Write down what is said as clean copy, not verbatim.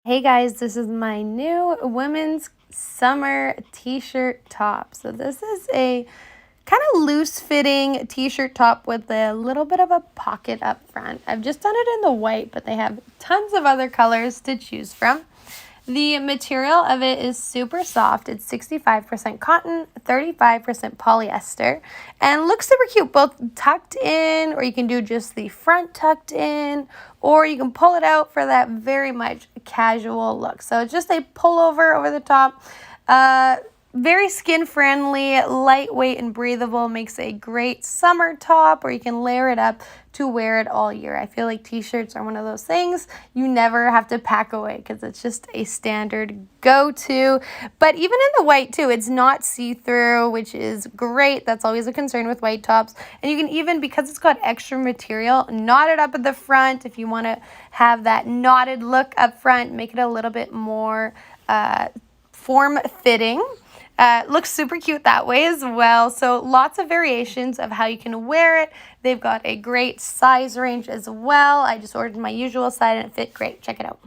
Hey guys, this is my new women's summer t-shirt top. So this is a kind of loose fitting t-shirt top with a little bit of a pocket up front. I've just done it in the white, but they have tons of other colors to choose from. The material of it is super soft. It's 65% cotton, 35% polyester, and looks super cute, both tucked in, or you can do just the front tucked in, or you can pull it out for that very much casual look. So it's just a pullover over the top. Very skin friendly, lightweight and breathable, makes a great summer top, or you can layer it up to wear it all year. I feel like t-shirts are one of those things you never have to pack away because it's just a standard go-to. But even in the white too, it's not see-through, which is great. That's always a concern with white tops. And you can even, because it's got extra material, knot it up at the front if you want to have that knotted look up front, make it a little bit more form-fitting. Looks super cute that way as well. So lots of variations of how you can wear it. They've got a great size range as well. I just ordered my usual size and it fit great. Check it out.